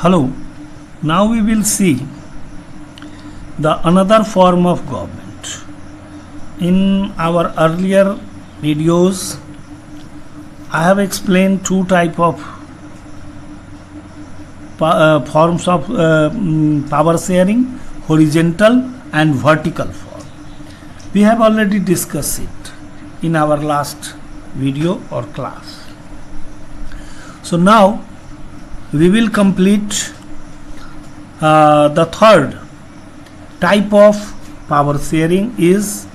Hello, now we will see the another form of government. In our earlier videos, I have explained two type of forms of power sharing, horizontal and vertical form. We have already discussed it in our last video or class. So now we will complete the third type of power sharing is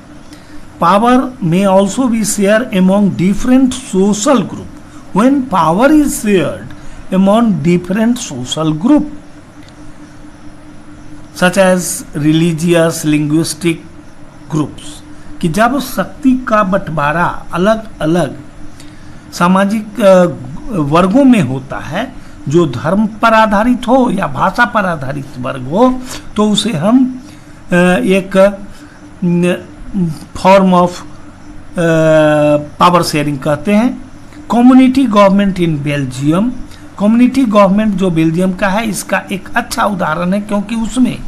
power may also be shared among different social group. When power is shared among different social group such as religious, linguistic groups, कि जब शक्ति का बंटवारा अलग अलग सामाजिक वर्गों में होता है, जो धर्म पर आधारित हो या भाषा पर आधारित वर्ग हो, तो उसे हम एक फॉर्म ऑफ पावर शेयरिंग कहते हैं. Community government in Belgium, community government जो बेल्जियम का है, इसका एक अच्छा उदाहरण है क्योंकि उसमें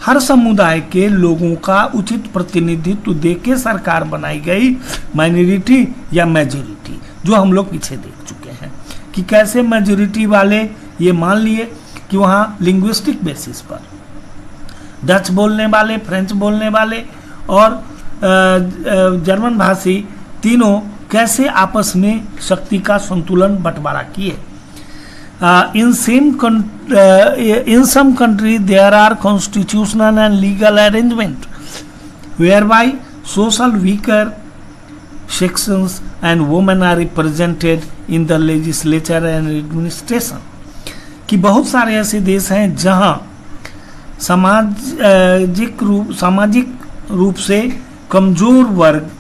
हर समुदाय के लोगों का उचित प्रतिनिधित्व देके सरकार बनाई गई, माइनॉरिटी या मेजॉरिटी, जो हम लोग पीछे देख चुके हैं कि कैसे मेजॉरिटी वाले ये मान लिए कि वहाँ लिंग्विस्टिक बेसिस पर डच बोलने वाले, फ्रेंच बोलने वाले और जर्मन भाषी तीनों कैसे आपस में शक्ति का संतुलन बंटवारा किए. In some countries there are constitutional and legal arrangement whereby social weaker sections and women are represented in the legislature and administration. कि बहुत सारे ऐसे देश हैं जहां सामाजिक रूप से कमजोर वर्ग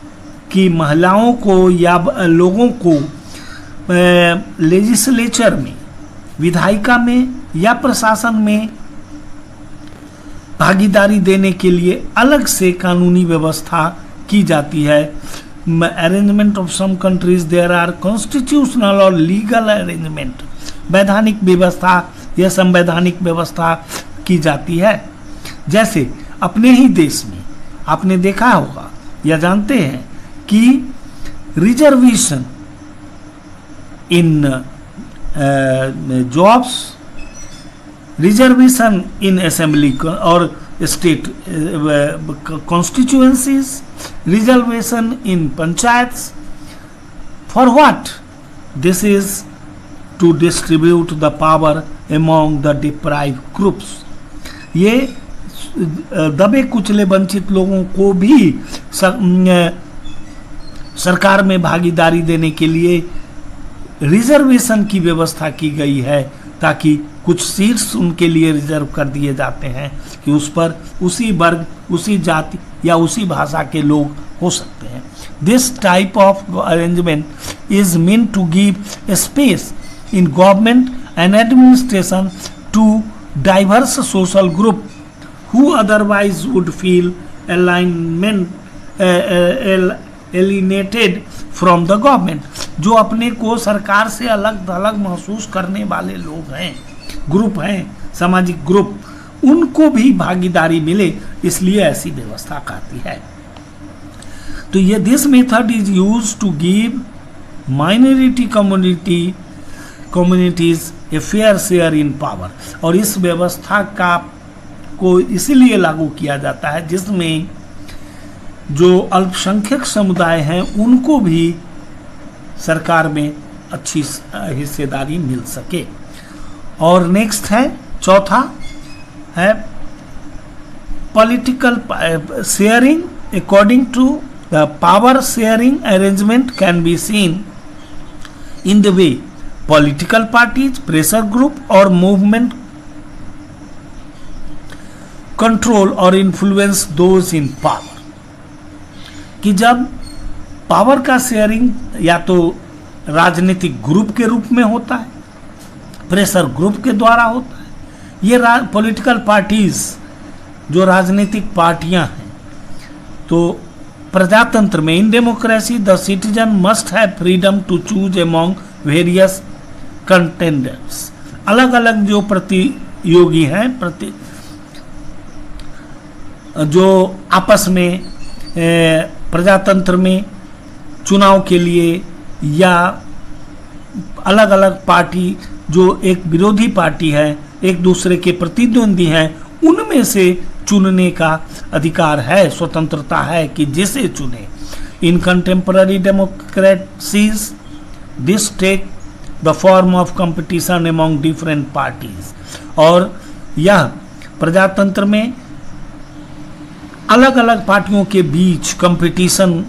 की महिलाओं को या लोगों को लेजिस्लेचर में, विधायिका में या प्रशासन में भागीदारी देने के लिए अलग से कानूनी व्यवस्था की जाती है. Arrangement of some countries there are constitutional और लीगल अरेंजमेंट, वैधानिक व्यवस्था या संवैधानिक व्यवस्था की जाती है. जैसे अपने ही देश में आपने देखा होगा या जानते हैं कि reservation in jobs, reservation in assembly और state constituencies, reservation in panchayat. For what? This is to distribute the power among the deprived groups. ये दबे कुचले वंचित लोगों को भी सरकार में भागीदारी देने के लिए रिजर्वेशन की व्यवस्था की गई है, ताकि कुछ सीट्स उनके लिए रिजर्व कर दिए जाते हैं कि उस पर उसी वर्ग, उसी जाति या उसी भाषा के लोग हो सकते हैं. This type of arrangement is meant to give space in government and administration to diverse social group who otherwise would feel alienated from the government. जो अपने को सरकार से अलग थलग महसूस करने वाले लोग हैं, ग्रुप हैं, सामाजिक ग्रुप, उनको भी भागीदारी मिले, इसलिए ऐसी व्यवस्था करती है. तो ये this method is use to give minority communities a fair share in power. और इस व्यवस्था का को इसलिए लागू किया जाता है जिसमें जो अल्पसंख्यक समुदाय हैं उनको भी सरकार में अच्छी हिस्सेदारी मिल सके. और नेक्स्ट है, चौथा है political sharing. According to the power sharing arrangement can be seen in the way political parties, pressure group और मूवमेंट कंट्रोल और इन्फ्लुएंस दोज इन पावर. कि जब पावर का शेयरिंग या तो राजनीतिक ग्रुप के रूप में होता है, प्रेशर ग्रुप के द्वारा होता है, ये पॉलिटिकल पार्टीज जो राजनीतिक पार्टियां हैं, तो प्रजातंत्र में in democracy the citizen must have freedom to choose among various contenders. अलग अलग जो प्रतियोगी हैं जो आपस में प्रजातंत्र में चुनाव के लिए या अलग अलग पार्टी जो एक विरोधी पार्टी है, एक दूसरे के प्रतिद्वंदी हैं, उनमें से चुनने का अधिकार है, स्वतंत्रता है कि जिसे चुने। In contemporary democracies this take the form of competition among different parties. और यह प्रजातंत्र में अलग अलग पार्टियों के बीच कंपटीशन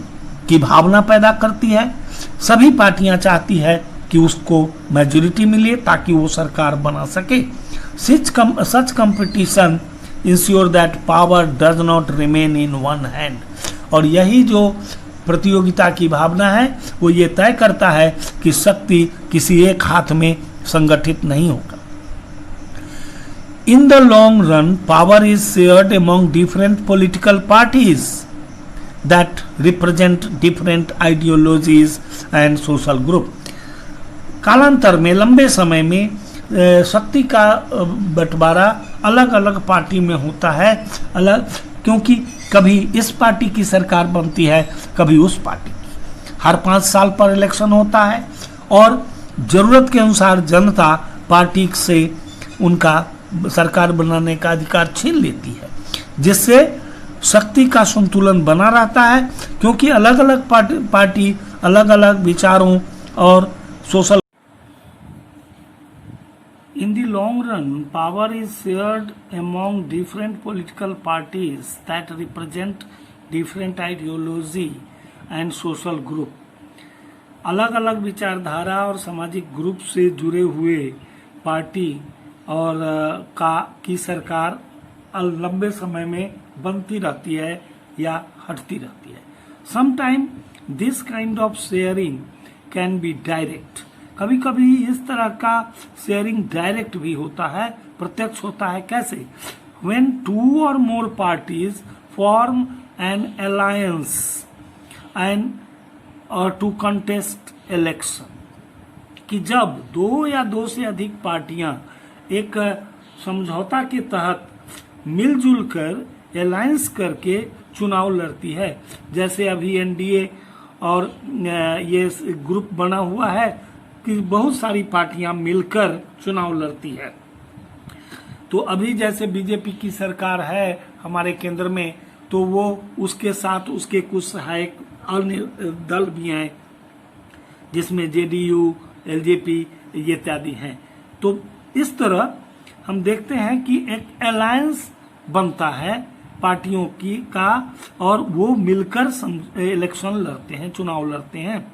की भावना पैदा करती है। सभी पार्टियां चाहती है कि उसको मेजॉरिटी मिले ताकि वो सरकार बना सके। Such competition ensure that power does not remain in one hand. और यही जो प्रतियोगिता की भावना है वो ये तय करता है कि शक्ति किसी एक हाथ में संगठित नहीं होगा। In the long run, power is shared among different political parties that represent different ideologies and social group. कालांतर में, लंबे समय में शक्ति का बंटवारा अलग अलग पार्टी में होता है, क्योंकि कभी इस पार्टी की सरकार बनती है, कभी उस पार्टी की। हर 5 साल पर इलेक्शन होता है और जरूरत के अनुसार जनता पार्टी से उनका सरकार बनाने का अधिकार छीन लेती है, जिससे शक्ति का संतुलन बना रहता है, क्योंकि अलग अलग पार्टी अलग अलग विचारों और social. In the long run, power is shared among different political parties that represent different ideology and social group. अलग अलग विचारधारा और सामाजिक ग्रुप से जुड़े हुए पार्टी और की सरकार लंबे समय में बनती रहती है या हटती रहती है। Sometime this kind of sharing can be direct. कभी कभी इस तरह का शेयरिंग डायरेक्ट भी होता है, प्रत्यक्ष होता है। कैसे? When 2 or more parties form an alliance and to contest election, कि जब 2 या 2 से अधिक पार्टियां एक समझौता के तहत मिलजुल कर अलायंस करके चुनाव लड़ती है, जैसे अभी एनडीए और ये ग्रुप बना हुआ है कि बहुत सारी पार्टियां मिलकर चुनाव लड़ती है। तो अभी जैसे बीजेपी की सरकार है हमारे केंद्र में, तो वो उसके साथ उसके कुछ सहायक अन्य दल भी हैं, जिसमें जेडीयू, एलजेपी इत्यादि हैं। तो इस तरह हम देखते हैं कि एक अलायंस बनता है पार्टियों की का, और वो मिलकर इलेक्शन लड़ते हैं, चुनाव लड़ते हैं।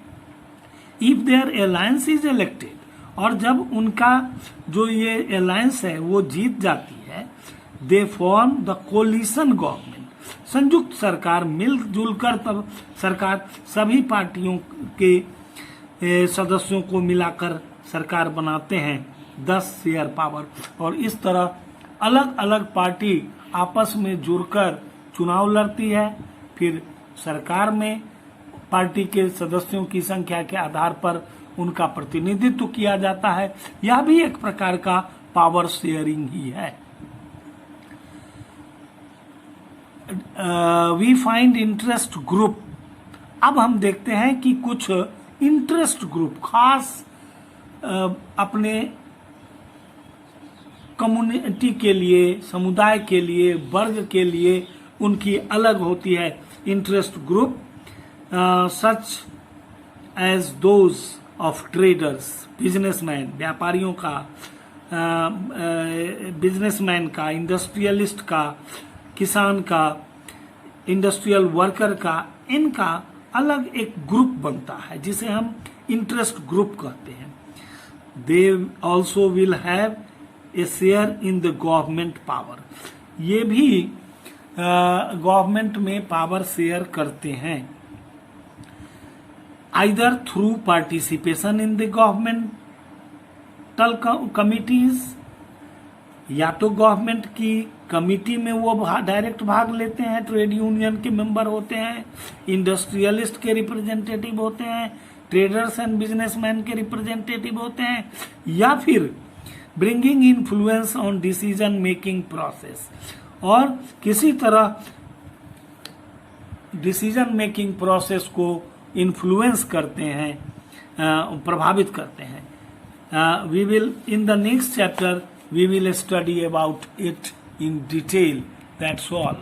If their alliance is elected, और जब उनका जो ये अलायंस है वो जीत जाती है, they form the coalition government, संयुक्त सरकार, मिलजुल कर तब सरकार सभी पार्टियों के सदस्यों को मिलाकर सरकार बनाते हैं, 10 शेयर पावर। और इस तरह अलग अलग पार्टी आपस में जुड़कर चुनाव लड़ती है, फिर सरकार में पार्टी के सदस्यों की संख्या के आधार पर उनका प्रतिनिधित्व किया जाता है। यह भी एक प्रकार का पावर शेयरिंग ही है। We find interest group. अब हम देखते हैं कि कुछ इंटरेस्ट ग्रुप खास अपने कम्युनिटी के लिए, समुदाय के लिए, वर्ग के लिए उनकी अलग होती है interest group, such as those of traders, businessman, व्यापारियों का, बिजनेसमैन का, इंडस्ट्रियलिस्ट का, किसान का, इंडस्ट्रियल वर्कर का, इनका अलग एक ग्रुप बनता है जिसे हम इंटरेस्ट ग्रुप कहते हैं। They also will have a share in the government power. ये भी गवर्नमेंट में पावर शेयर करते हैं, either through participation in the governmental committees, या तो गवर्नमेंट की कमिटी में वो डायरेक्ट भाग लेते हैं, ट्रेड यूनियन के मेंबर होते हैं, इंडस्ट्रियलिस्ट के रिप्रेजेंटेटिव होते हैं, ट्रेडर्स एंड बिजनेसमैन के रिप्रेजेंटेटिव होते हैं, या फिर bringing influence on decision making process, और किसी तरह डिसीजन मेकिंग प्रोसेस को इन्फ्लुएंस करते हैं, प्रभावित करते हैं। We will in the next chapter we will study about it in detail. That's all.